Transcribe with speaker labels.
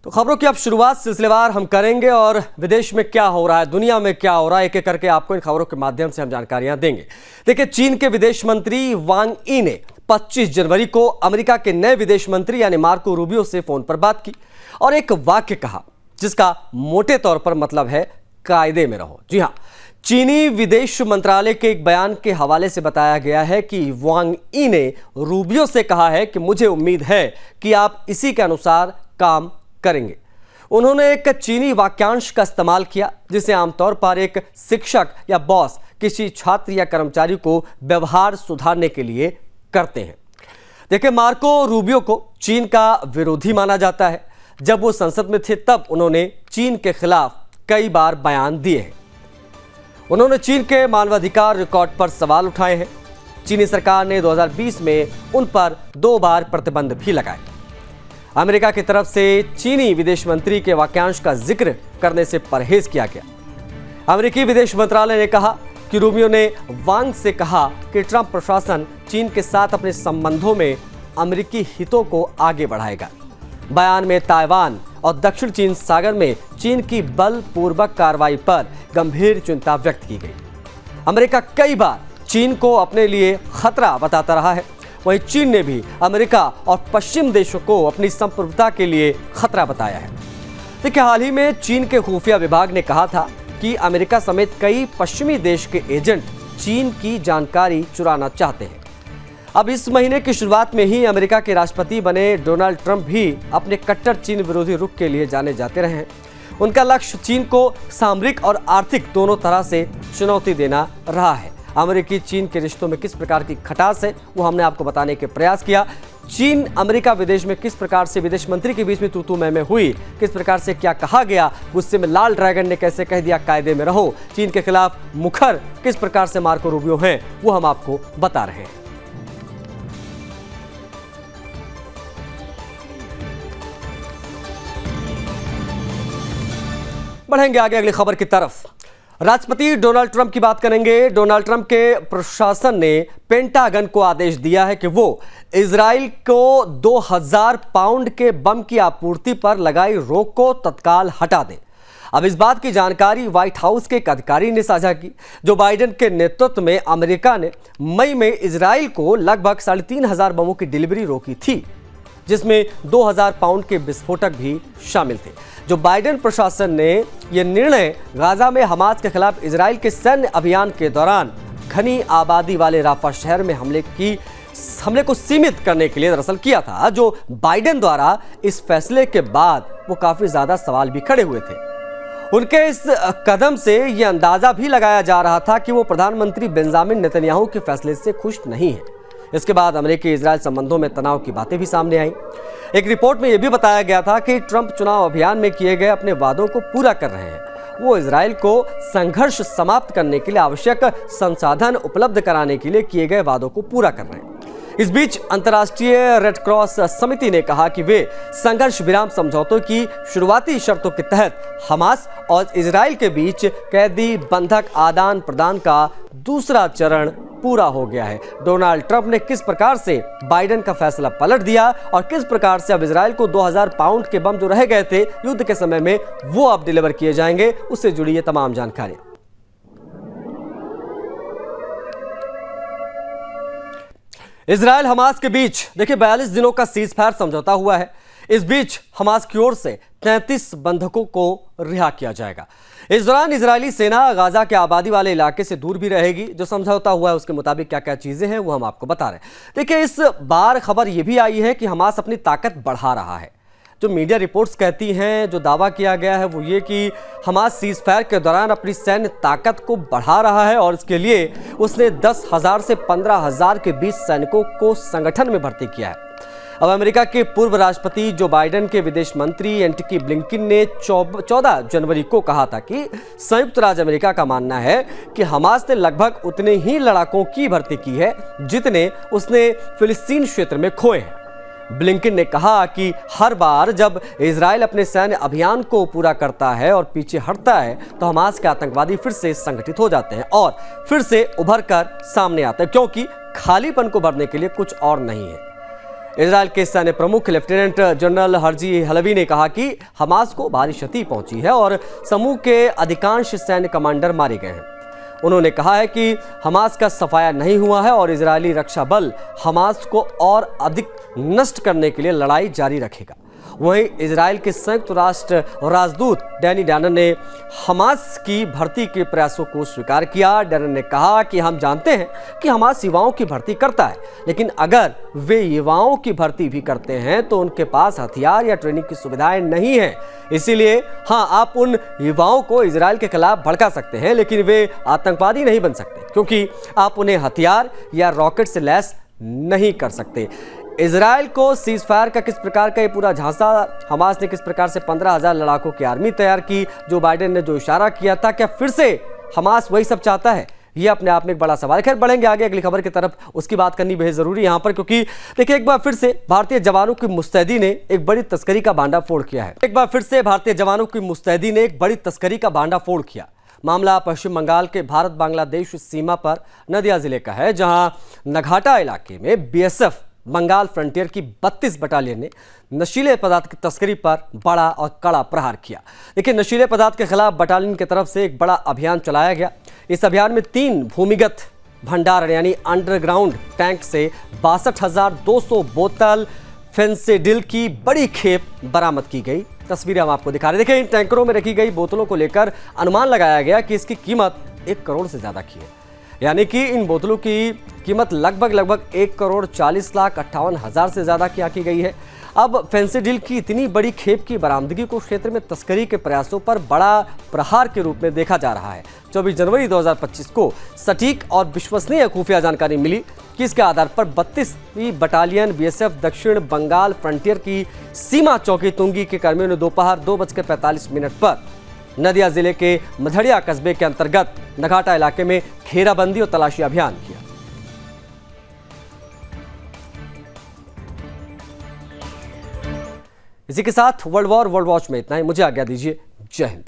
Speaker 1: तो खबरों की अब शुरुआत सिलसिलेवार हम करेंगे और विदेश में क्या हो रहा है, दुनिया में क्या हो रहा है, एक एक करके आपको इन खबरों के माध्यम से हम जानकारियां देंगे। देखिए, चीन के विदेश मंत्री वांग यी ने 25 जनवरी को अमेरिका के नए विदेश मंत्री यानी मार्को रूबियो से फोन पर बात की और एक वाक्य कहा जिसका मोटे तौर पर मतलब है कायदे में रहो। जी हाँ, चीनी विदेश मंत्रालय के एक बयान के हवाले से बताया गया है कि वांग यी ने रूबियो से कहा है कि मुझे उम्मीद है कि आप इसी के अनुसार काम करेंगे। उन्होंने एक चीनी वाक्यांश का इस्तेमाल किया जिसे आमतौर पर एक शिक्षक या बॉस किसी छात्र या कर्मचारी को व्यवहार सुधारने के लिए करते हैं। देखिए, मार्को रूबियो को चीन का विरोधी माना जाता है। जब वो संसद में थे तब उन्होंने चीन के खिलाफ कई बार बयान दिए हैं। उन्होंने चीन के मानवाधिकार रिकॉर्ड पर सवाल उठाए हैं। चीनी सरकार ने 2020 में उन पर 2 बार प्रतिबंध भी लगाए। अमेरिका की तरफ से चीनी विदेश मंत्री के वाक्यांश का जिक्र करने से परहेज किया गया। अमेरिकी विदेश मंत्रालय ने कहा कि रूबियो ने वांग से कहा कि ट्रंप प्रशासन चीन के साथ अपने संबंधों में अमेरिकी हितों को आगे बढ़ाएगा। बयान में ताइवान और दक्षिण चीन सागर में चीन की बलपूर्वक कार्रवाई पर गंभीर चिंता व्यक्त की गई। अमेरिका कई बार चीन को अपने लिए खतरा बताता रहा है, वहीं चीन ने भी अमेरिका और पश्चिम देशों को अपनी संप्रभुता के लिए खतरा बताया है। देखिए, हाल ही में चीन के खुफिया विभाग ने कहा था कि अमेरिका समेत कई पश्चिमी देश के एजेंट चीन की जानकारी चुराना चाहते हैं। अब इस महीने की शुरुआत में ही अमेरिका के राष्ट्रपति बने डोनाल्ड ट्रंप भी अपने कट्टर चीन विरोधी रुख के लिए जाने जाते रहे हैं। उनका लक्ष्य चीन को सामरिक और आर्थिक दोनों तरह से चुनौती देना रहा है। अमेरिकी चीन के रिश्तों में किस प्रकार की खटास है वो हमने आपको बताने के प्रयास किया। चीन अमेरिका विदेश में किस प्रकार से विदेश मंत्री के बीच में तू मैं हुई, किस प्रकार से क्या कहा गया, गुस्से में लाल ड्रैगन ने कैसे कह दिया कायदे में रहो, चीन के खिलाफ मुखर किस प्रकार से मार्को रूबियो हैं, वो हम आपको बता रहे हैं। बढ़ेंगे आगे अगली खबर की तरफ। राष्ट्रपति डोनाल्ड ट्रंप की बात करेंगे। डोनाल्ड ट्रंप के प्रशासन ने पेंटागन को आदेश दिया है कि वो इजराइल को 2000 पाउंड के बम की आपूर्ति पर लगाई रोक को तत्काल हटा दे। अब इस बात की जानकारी व्हाइट हाउस के एक अधिकारी ने साझा की। जो बाइडेन के नेतृत्व में अमेरिका ने मई में इजराइल को लगभग 3500 बमों की डिलीवरी रोकी थी, जिसमें 2000 पाउंड के विस्फोटक भी शामिल थे। जो बाइडेन प्रशासन ने यह निर्णय गाजा में हमास के खिलाफ इजराइल के सैन्य अभियान के दौरान घनी आबादी वाले राफा शहर में हमले को सीमित करने के लिए दरअसल किया था। जो बाइडेन द्वारा इस फैसले के बाद वो काफी ज्यादा सवाल भी खड़े हुए थे। उनके इस कदम से यह अंदाजा भी लगाया जा रहा था कि वो प्रधानमंत्री बेंजामिन नेतन्याहू के फैसले से खुश नहीं है। इसके बाद अमेरिकी इजराइल संबंधों में तनाव की बातें भी सामने आई। एक रिपोर्ट में यह भी बताया गया था कि ट्रंप चुनाव अभियान में किए गए अपने वादों को पूरा कर रहे हैं। वो इजराइल को संघर्ष समाप्त करने के लिए आवश्यक संसाधन उपलब्ध कराने के लिए किए गए वादों को पूरा कर रहे हैं। इस बीच अंतर्राष्ट्रीय रेड क्रॉस समिति ने कहा कि वे संघर्ष विराम समझौतों की शुरुआती शर्तों के तहत हमास और इजराइल के बीच कैदी बंधक आदान प्रदान का दूसरा चरण पूरा हो गया है। डोनाल्ड ट्रंप ने किस प्रकार से बाइडेन का फैसला पलट दिया और किस प्रकार से अब इजराइल को 2000 पाउंड के बम जो रह गए थे युद्ध के समय में वो अब डिलीवर किए जाएंगे, उससे जुड़ी ये तमाम जानकारी। इजराइल हमास के बीच देखिए 42 दिनों का सीज फायर समझौता हुआ है। इस बीच हमास की ओर से 33 बंधकों को रिहा किया जाएगा। इस दौरान इजरायली सेना गाजा के आबादी वाले इलाके से दूर भी रहेगी। जो समझौता हुआ है उसके मुताबिक क्या क्या चीजें हैं वो हम आपको बता रहे हैं। देखिए, इस बार खबर यह भी आई है कि हमास अपनी ताकत बढ़ा रहा है। जो मीडिया रिपोर्ट्स कहती हैं, जो दावा किया गया है वो ये कि हमास सीज फायर के दौरान अपनी सैन्य ताकत को बढ़ा रहा है और इसके लिए उसने 10,000 से 15,000 के बीच सैनिकों को संगठन में भर्ती किया है। अब अमेरिका के पूर्व राष्ट्रपति जो बाइडेन के विदेश मंत्री एंटनी ब्लिंकन ने 14 जनवरी को कहा था कि संयुक्त राज्य अमेरिका का मानना है कि हमास ने लगभग उतने ही लड़ाकों की भर्ती की है जितने उसने फिलिस्तीन क्षेत्र में खोए हैं। ब्लिंकन ने कहा कि हर बार जब इजराइल अपने सैन्य अभियान को पूरा करता है और पीछे हटता है तो हमास के आतंकवादी फिर से संगठित हो जाते हैं और फिर से उभर कर सामने आते हैं, क्योंकि खालीपन को भरने के लिए कुछ और नहीं है। इजराइल के सैन्य प्रमुख लेफ्टिनेंट जनरल हर्जी हलवी ने कहा कि हमास को भारी क्षति पहुंची है और समूह के अधिकांश सैन्य कमांडर मारे गए हैं। उन्होंने कहा है कि हमास का सफाया नहीं हुआ है और इजरायली रक्षा बल हमास को और अधिक नष्ट करने के लिए लड़ाई जारी रखेगा। वहीं इजराइल के संयुक्त राष्ट्र राजदूत डैनी डैनन ने हमास की भर्ती के प्रयासों को स्वीकार किया। डैनन ने कहा कि हम जानते हैं कि हमास युवाओं की भर्ती करता है, लेकिन अगर वे युवाओं की भर्ती भी करते हैं तो उनके पास हथियार या ट्रेनिंग की सुविधाएं नहीं है। इसीलिए हाँ, आप उन युवाओं को इजराइल के खिलाफ भड़का सकते हैं, लेकिन वे आतंकवादी नहीं बन सकते, क्योंकि आप उन्हें हथियार या रॉकेट से लैस नहीं कर सकते। इजराइल को सीज फायर का किस प्रकार का ये पूरा झांसा, हमास ने किस प्रकार से 15,000 लड़ाकों की आर्मी तैयार की, जो बाइडेन ने जो इशारा किया था, क्या फिर से हमास वही सब चाहता है? ये अपने आप में एक बड़ा सवाल है। खैर, बढ़ेंगे आगे अगली खबर की तरफ, उसकी बात करनी बेहद जरूरी है यहाँ पर, क्योंकि देखिए एक बार फिर से भारतीय जवानों की मुस्तैदी ने एक बड़ी तस्करी का भांडाफोड़ किया है। एक बार फिर से भारतीय जवानों की मुस्तैदी ने एक बड़ी तस्करी का भांडाफोड़ किया। मामला पश्चिम बंगाल के भारत बांग्लादेश सीमा पर नदिया जिले का है, जहां नघाटा इलाके में बीएसएफ बंगाल फ्रंटियर की 32 बटालियन ने नशीले पदार्थ की तस्करी पर बड़ा और कड़ा प्रहार किया। देखिए, नशीले पदार्थ के खिलाफ बटालियन की तरफ से एक बड़ा अभियान चलाया गया। इस अभियान में 3 भूमिगत भंडार यानी अंडरग्राउंड टैंक से 62,200 बोतल फेंसिडिल की बड़ी खेप बरामद की गई। तस्वीरें हम आपको दिखा रहे हैं। देखिए, इन टैंकरों में रखी गई बोतलों को लेकर अनुमान लगाया गया कि इसकी कीमत 1 करोड़ से ज्यादा की है, यानी कि इन बोतलों की कीमत लगभग 1,40,58,000 से ज्यादा की आंकी गई है। अब फेंसिडिल की इतनी बड़ी खेप की बरामदगी को क्षेत्र में तस्करी के प्रयासों पर बड़ा प्रहार के रूप में देखा जा रहा है। 24 जनवरी 2025 को सटीक और विश्वसनीय खुफिया जानकारी मिली कि इसके आधार पर 32वीं बटालियन बीएसएफ दक्षिण बंगाल फ्रंटियर की सीमा चौकी तुंगी के कर्मियों ने दोपहर 2:45 पर नदिया जिले के मझड़िया कस्बे के अंतर्गत नघाटा इलाके में घेराबंदी और तलाशी अभियान किया। इसी के साथ वर्ल्ड वॉच में इतना ही। मुझे आज्ञा दीजिए। जय हिंद।